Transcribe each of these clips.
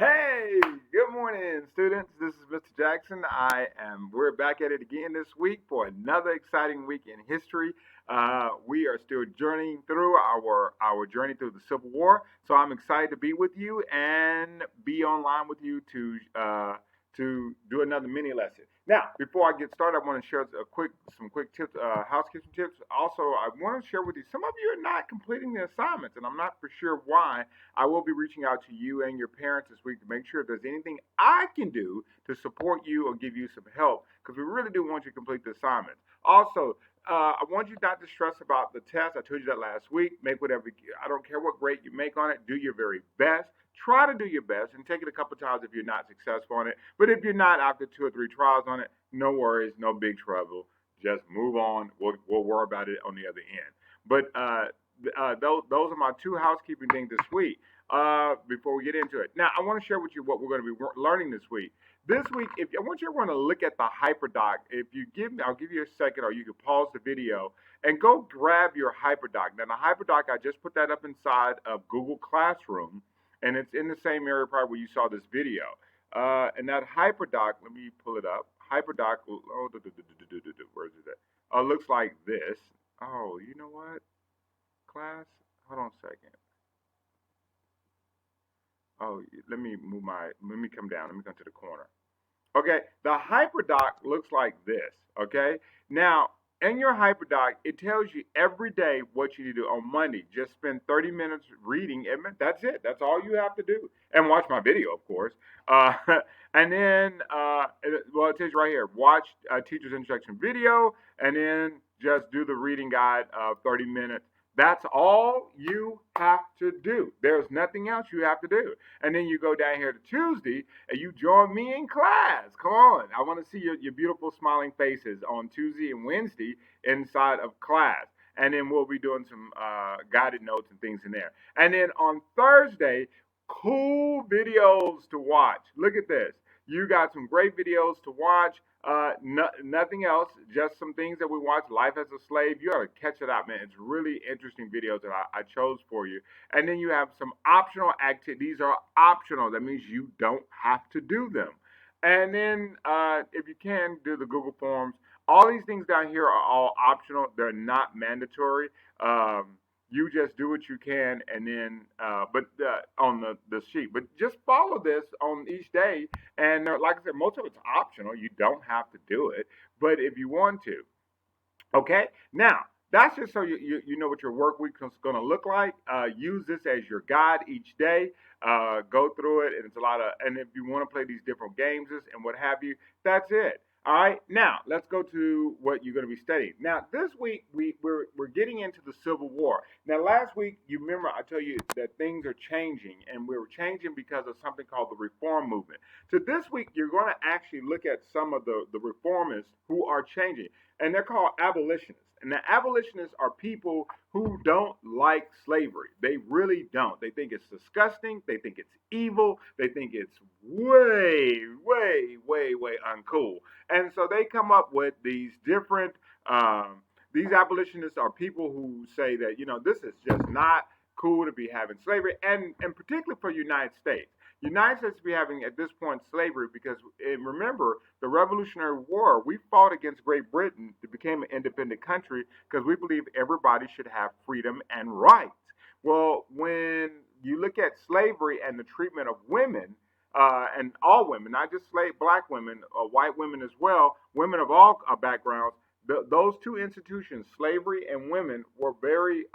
Hey, good morning, students. This is Mr. Jackson. We're back at it again this week for another exciting week in history. We are still journeying through our journey through the Civil War. So I'm excited to be with you and be online with you to do another mini lesson. Now, before I get started, I want to share some quick tips, housekeeping tips. Also, I want to share with you, some of you are not completing the assignments, and I'm not for sure why. I will be reaching out to you and your parents this week to make sure if there's anything I can do to support you or give you some help, because we really do want you to complete the assignments. Also, I want you not to stress about the test. I told you that last week. I don't care what grade you make on it, do your very best. Try to do your best and take it a couple times if you're not successful on it. But if you're not, after 2 or 3 trials on it, no worries, no big trouble. Just move on. We'll worry about it on the other end. But those are my two housekeeping things this week. Before we get into it, now I want to share with you what we're going to be learning this week. This week, if I want you everyone to look at the hyperdoc. If you give me, I'll give you a second, or you can pause the video and go grab your hyperdoc. Now, the hyperdoc, I just put that up inside of Google Classroom, and it's in the same area probably where you saw this video. And that hyperdoc, let me pull it up. Hyperdoc, where is it at? Looks like this. Oh, you know what? Class, hold on a second. Oh, let me come down. Let me come to the corner. Okay, the hyperdoc looks like this. Okay, now in your hyperdoc, it tells you every day what you need to do. On Monday, just spend 30 minutes reading. That's it. That's all you have to do. And watch my video, of course. Uh, and then, well, it tells you right here, watch teacher's instruction video, and then just do the reading guide of 30 minutes. That's all you have to do. There's nothing else you have to do. And then you go down here to Tuesday and you join me in class. Come on. I want to see your beautiful smiling faces on Tuesday and Wednesday inside of class. And then we'll be doing some guided notes and things in there. And then on Thursday, cool videos to watch. Look at this. You got some great videos to watch. Nothing else, just some things that we watch. Life as a Slave. You ought to catch it out, man. It's really interesting videos that I chose for you. And then you have some optional activities. These are optional. That means you don't have to do them. And then, if you can, do the Google Forms. All these things down here are all optional. They're not mandatory. You just do what you can, and then, but on the sheet. But just follow this on each day. And like I said, most of it's optional. You don't have to do it. But if you want to, okay? Now, that's just so you know what your work week is going to look like. Use this as your guide each day. Go through it, and it's a lot of. And if you want to play these different games and what have you, that's it. All right. Now let's go to what you're going to be studying. Now this week we're getting into the Civil War. Now last week you remember I told you that things are changing, and we were changing because of something called the Reform Movement. So this week you're going to actually look at some of the reformists who are changing, and they're called abolitionists. And the abolitionists are people who don't like slavery. They really don't. They think it's disgusting. They think it's evil. They think it's way uncool. And so they come up with these different, these abolitionists are people who say that, this is just not cool to be having slavery, and particularly for the United States. The United States to be having, at this point, slavery because, and remember, the Revolutionary War, we fought against Great Britain to become an independent country because we believe everybody should have freedom and rights. Well, when you look at slavery and the treatment of women, and all women, not just black women, white women as well, women of all backgrounds, those two institutions, slavery and women, were very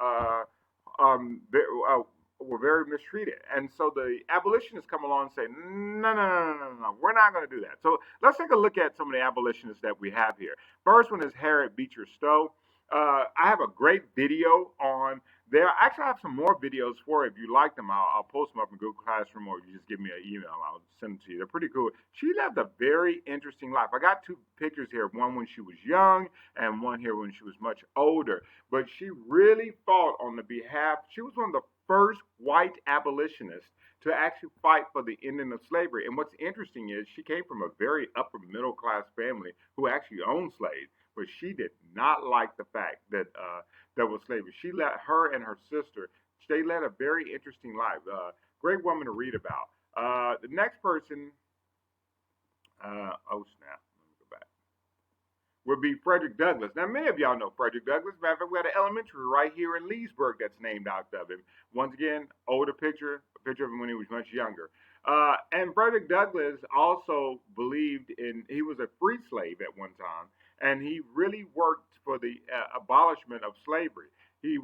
were very mistreated. And so the abolitionists come along and say, no, we're not going to do that. So let's take a look at some of the abolitionists that we have here. First one is Harriet Beecher Stowe. I have a great video on there. Actually, I have some more videos for you. If you like them, I'll post them up in Google Classroom, or you just give me an email. I'll send them to you. They're pretty cool. She lived a very interesting life. I got two pictures here, one when she was young and one here when she was much older. But she really fought on the behalf, she was one of the first white abolitionists to actually fight for the ending of slavery. And what's interesting is she came from a very upper middle class family who actually owned slaves, but she did not like the fact that there was slavery. She let her and her sister, they led a very interesting life. Great woman to read about. The next person, oh snap, let me go back, would be Frederick Douglass. Now, many of y'all know Frederick Douglass. Matter of fact, we got an elementary right here in Leesburg that's named after him. Once again, older picture, a picture of him when he was much younger. And Frederick Douglass also believed he was a free slave at one time, and he really worked for the abolishment of slavery. He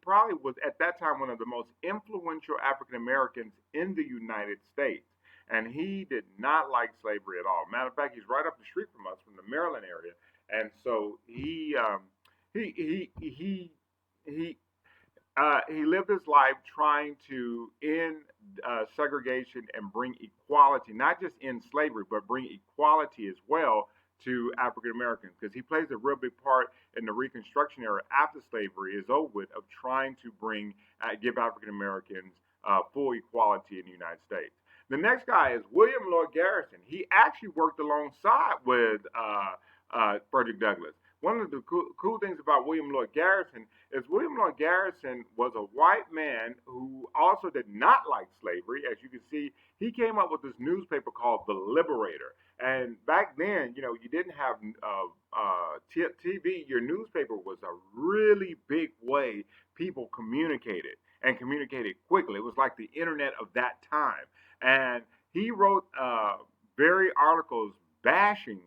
probably was at that time one of the most influential African Americans in the United States, and he did not like slavery at all. Matter of fact, he's right up the street from us, from the Maryland area, and so he he he he he lived his life trying to end segregation and bring equality, not just in slavery, but bring equality as well to African Americans, because he plays a real big part in the Reconstruction era after slavery is over with, of trying to give African Americans full equality in the United States. The next guy is William Lloyd Garrison. He actually worked alongside with Frederick Douglass. One of the cool things about William Lloyd Garrison is William Lloyd Garrison was a white man who also did not like slavery. As you can see, he came up with this newspaper called The Liberator. And back then, you didn't have TV. Your newspaper was a really big way people communicated, and communicated quickly. It was like the internet of that time. And he wrote very articles bashing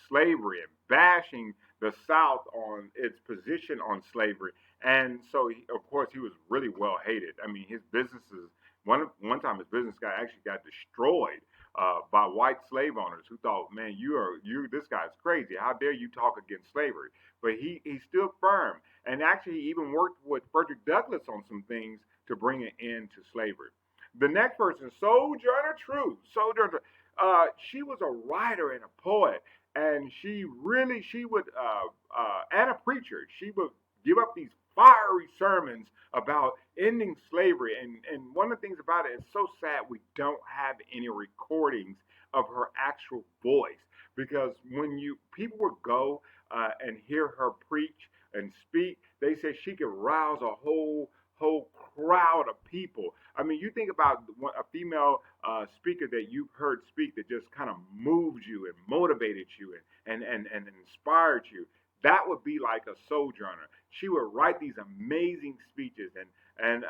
slavery and bashing the South on its position on slavery. And so, of course, he was really well hated. I mean, his businesses, one time his business actually got destroyed by white slave owners who thought, man, this guy's crazy. How dare you talk against slavery? But he stood firm, and actually he even worked with Frederick Douglass on some things to bring an end to slavery. The next person, Sojourner Truth. She was a writer and a poet, and she would, and a preacher. She would give up these fiery sermons about ending slavery. And one of the things about it is so sad we don't have any recordings of her actual voice, because when people would go and hear her preach and speak, they said she could rouse a whole crowd of people. I mean, you think about a female speaker that you've heard speak that just kind of moved you and motivated you and inspired you. That would be like a Sojourner. She would write these amazing speeches and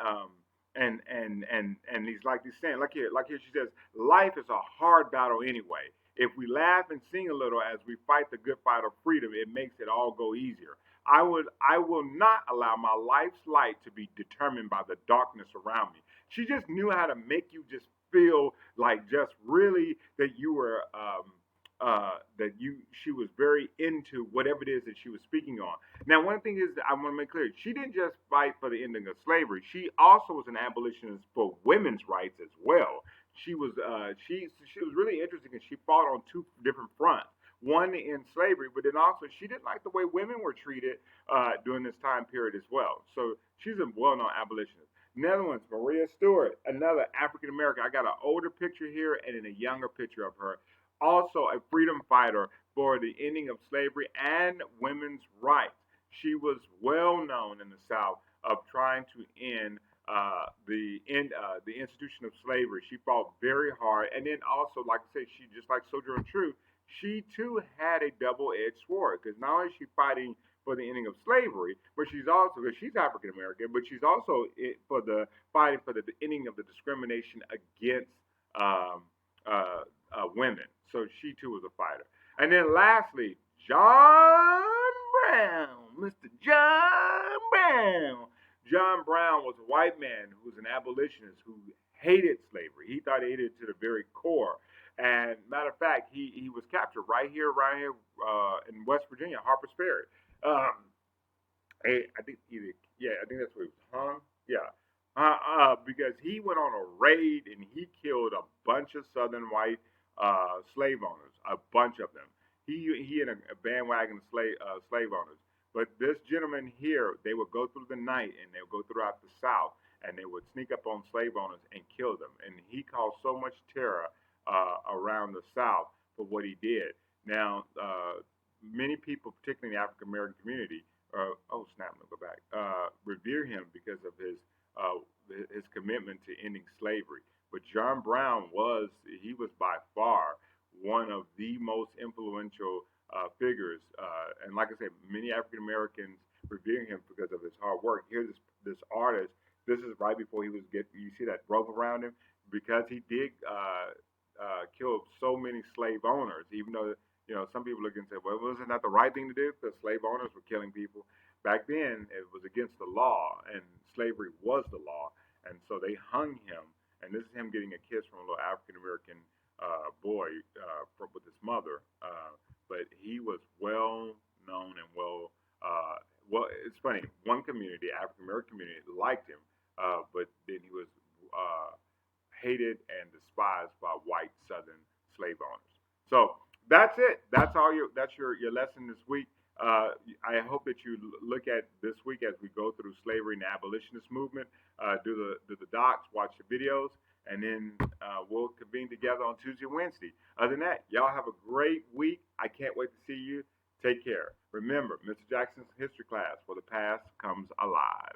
these, like these saying, like here she says, life is a hard battle anyway. If we laugh and sing a little as we fight the good fight of freedom, it makes it all go easier. I will not allow my life's light to be determined by the darkness around me. She just knew how to make you just feel like just really that you were she was very into whatever it is that she was speaking on. Now, one thing is that I want to make clear, she didn't just fight for the ending of slavery. She also was an abolitionist for women's rights as well. She was really interesting, because she fought on two different fronts. One in slavery, but then also she didn't like the way women were treated during this time period as well. So she's a well-known abolitionist. Another one's Maria Stewart, another African American. I got an older picture here and then a younger picture of her. Also a freedom fighter for the ending of slavery and women's rights. She was well known in the South of trying to end the institution of slavery. She fought very hard, and then also, like I said, she, just like Sojourner Truth, she too had a double-edged sword, because not only is she fighting for the ending of slavery, but she's also, because she's African American, but she's also fighting for the ending of the discrimination against women. So she too was a fighter. And then lastly, John Brown, Mr. John Brown. John Brown was a white man who was an abolitionist who hated slavery. He thought he hated it to the very core. And matter of fact, he was captured right here in West Virginia, Harper's Ferry. I think that's where he was hung. Yeah, because he went on a raid and he killed a bunch of Southern white slave owners, a bunch of them. He and a bandwagon of slave owners. But this gentleman here, they would go through the night and they would go throughout the South and they would sneak up on slave owners and kill them. And he caused so much terror around the South for what he did. Now, many people, particularly in the African American community, revere him because of his commitment to ending slavery. But John Brown was by far one of the most influential figures. And like I said, many African Americans revere him because of his hard work. Here's this artist. This is right before he was you see that rope around him, because he did kill so many slave owners. Even though some people look and say, well, wasn't that the right thing to do? Because slave owners were killing people. Back then, it was against the law, and slavery was the law, and so they hung him. And this is him getting a kiss from a little African American boy with his mother. But he was well known and well. It's funny. One community, African American community, liked him, but then he was hated and despised by white Southern slave owners. So that's it. That's your lesson this week. I hope that you look at this week as we go through slavery and the abolitionist movement. Do the docs, watch the videos, and then we'll convene together on Tuesday and Wednesday. Other than that, y'all have a great week. I can't wait to see you. Take care. Remember, Mr. Jackson's history class, where the past comes alive.